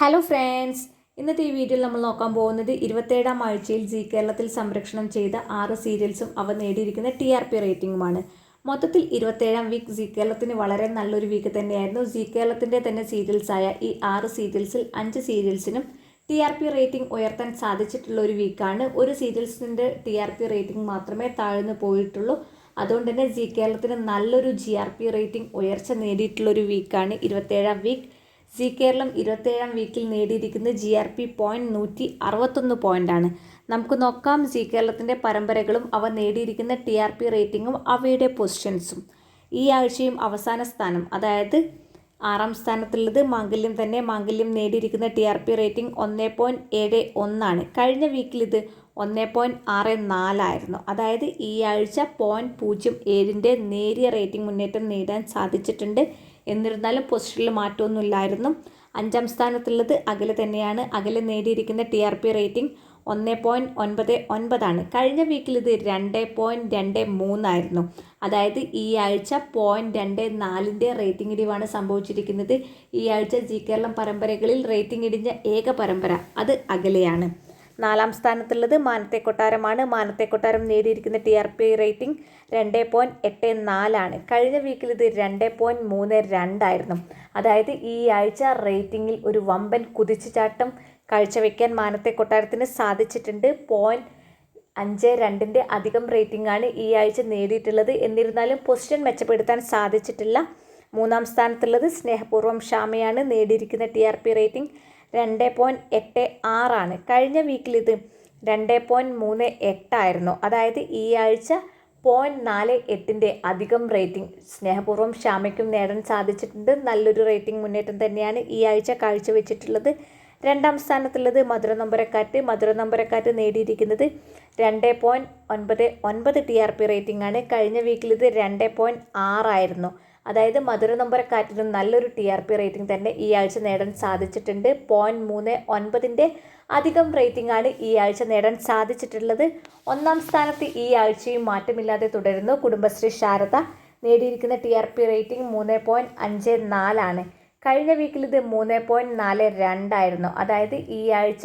Hello friends, ഇന്നത്തെ ഈ വീഡിയോയിൽ നമ്മൾ നോക്കാൻ പോകുന്നത് 27ാം ആഴ്ചയിൽ ജി കേരളത്തിൽ സംരക്ഷണം ചെയ്ത 6 സീരിയൽസും അവ നേടിയിരിക്കുന്ന TRP റേറ്റിംഗുമാണ്. മൊത്തത്തിൽ 27ാം വീക്ക് ജി കേരളത്തിന് വളരെ നല്ലൊരു വീക്ക് തന്നെയായിരുന്നു. ജി കേരളത്തിൻ്റെ തന്നെ സീരിയൽസായ ഈ 6 സീരിയൽസിൽ 5 സീരിയൽസിനും TRP റേറ്റിംഗ് ഉയർത്താൻ സാധിച്ചിട്ടുള്ള ഒരു വീക്കാണ്. ഒരു സീരിയൽസിൻ്റെ TRP റേറ്റിംഗ് മാത്രമേ താഴ്ന്നു പോയിട്ടുള്ളൂ. അതുകൊണ്ട് തന്നെ ജി കേരളത്തിന് നല്ലൊരു GRP റേറ്റിംഗ് ഉയർച്ച നേടിയിട്ടുള്ളൊരു വീക്കാണ് 27ാം വീക്ക്. ജി കേരളം 27ാം വീക്കിൽ നേടിയിരിക്കുന്നത് GRP പോയിൻറ്റ് 161 പോയിൻ്റാണ്. നമുക്ക് നോക്കാം ജി കേരളത്തിൻ്റെ പരമ്പരകളും അവ നേടിയിരിക്കുന്ന TRP റേറ്റിംഗും അവയുടെ പൊസിഷൻസും. ഈ ആഴ്ചയും അവസാന സ്ഥാനം, അതായത് 6ാം സ്ഥാനത്തുള്ളത് മാംഗല്യം തന്നെ. മാംഗല്യം നേടിയിരിക്കുന്ന TRP റേറ്റിംഗ് 1.71 ആണ്. കഴിഞ്ഞ വീക്കിൽ ഇത് 1.64 ആയിരുന്നു. അതായത് ഈ ആഴ്ച 0.07ൻ്റെ നേരിയ റേറ്റിംഗ് മുന്നേറ്റം നേടാൻ സാധിച്ചിട്ടുണ്ട്. എന്നിരുന്നാലും പൊസിഷനിൽ മാറ്റമൊന്നുമില്ലായിരുന്നു. 5ാം സ്ഥാനത്തുള്ളത് അകലെ തന്നെയാണ്. അകലെ നേടിയിരിക്കുന്ന TRP റേറ്റിംഗ് 1.99 ആണ്. കഴിഞ്ഞ വീക്കിൽ ഇത് 2.23 ആയിരുന്നു. അതായത് ഈ ആഴ്ച 0.24ൻ്റെ റേറ്റിംഗ് ഇടിവാണ് സംഭവിച്ചിരിക്കുന്നത്. ഈ ആഴ്ച ജി കേരളം പരമ്പരകളിൽ റേറ്റിംഗ് ഇടിഞ്ഞ ഏക പരമ്പര അത് അകലെയാണ്. 4ാം സ്ഥാനത്തുള്ളത് മാനത്തെ കൊട്ടാരമാണ്. മാനത്തെ കൊട്ടാരം നേടിയിരിക്കുന്ന TRP റേറ്റിംഗ് 2.84 ആണ്. കഴിഞ്ഞ വീക്കിൽ ഇത് 2.32 ആയിരുന്നു. അതായത് ഈ ആഴ്ച റേറ്റിംഗിൽ ഒരു വമ്പൻ കുതിച്ചുചാട്ടം കാഴ്ചവെക്കാൻ മാനത്തെ കൊട്ടാരത്തിന് സാധിച്ചിട്ടുണ്ട്. 0.52ൻ്റെ അധികം റേറ്റിംഗ് ആണ് ഈ ആഴ്ച നേടിയിട്ടുള്ളത്. എന്നിരുന്നാലും പൊസിഷൻ മെച്ചപ്പെടുത്താൻ സാധിച്ചിട്ടില്ല. 3ാം സ്ഥാനത്തുള്ളത് സ്നേഹപൂർവ്വം ഷാമയാണ്. നേടിയിരിക്കുന്ന TRP റേറ്റിംഗ് 2.86 ആണ്. കഴിഞ്ഞ വീക്കിൽ ഇത് 2.38 ആയിരുന്നു. അതായത് ഈ ആഴ്ച 0.48ൻ്റെ അധികം റേറ്റിംഗ് സ്നേഹപൂർവ്വം ഷാമയ്ക്കും നേടാൻ സാധിച്ചിട്ടുണ്ട്. നല്ലൊരു റേറ്റിംഗ് മുന്നേറ്റം തന്നെയാണ് ഈ ആഴ്ച കാഴ്ചവെച്ചിട്ടുള്ളത്. 2ാം സ്ഥാനത്തുള്ളത് മധുരനൊമ്പരക്കാറ്റ്. മധുരനൊമ്പരക്കാറ്റ് നേടിയിരിക്കുന്നത് 2.99 TRP റേറ്റിംഗ് ആണ്. കഴിഞ്ഞ വീക്കിൽ ഇത് 2.6 ആയിരുന്നു. അതായത് മധുരനൊമ്പരക്കാറ്റിനും നല്ലൊരു TRP റേറ്റിംഗ് തന്നെ ഈ ആഴ്ച നേടാൻ സാധിച്ചിട്ടുണ്ട്. 0.39ൻ്റെ അധികം റേറ്റിംഗ് ആണ് ഈ ആഴ്ച നേടാൻ സാധിച്ചിട്ടുള്ളത്. 1ാം സ്ഥാനത്ത് ഈ ആഴ്ചയും മാറ്റമില്ലാതെ തുടരുന്നു കുടുംബശ്രീ ശാരദ. നേടിയിരിക്കുന്ന TRP റേറ്റിംഗ് 3.54 ആണ്. കഴിഞ്ഞ വീക്കിൽ ഇത് 3.42 ആയിരുന്നു. അതായത് ഈ ആഴ്ച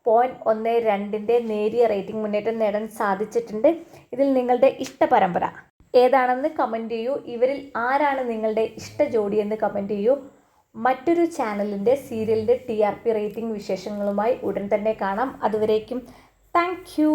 0.12ൻ്റെ നേരിയ റേറ്റിംഗ് മുന്നേറ്റം നേടാൻ സാധിച്ചിട്ടുണ്ട്. ഇതിൽ നിങ്ങളുടെ ഇഷ്ട പരമ്പര ഏതാണെന്ന് കമൻറ്റ് ചെയ്യൂ. ഇവരിൽ ആരാണ് നിങ്ങളുടെ ഇഷ്ട ജോഡിയെന്ന് കമൻറ്റ് ചെയ്യൂ. മറ്റൊരു ചാനലിൻ്റെ സീരിയലിൻ്റെ TRP റേറ്റിംഗ് വിശേഷങ്ങളുമായി ഉടൻ തന്നെ കാണാം. അതുവരേക്കും താങ്ക് യു.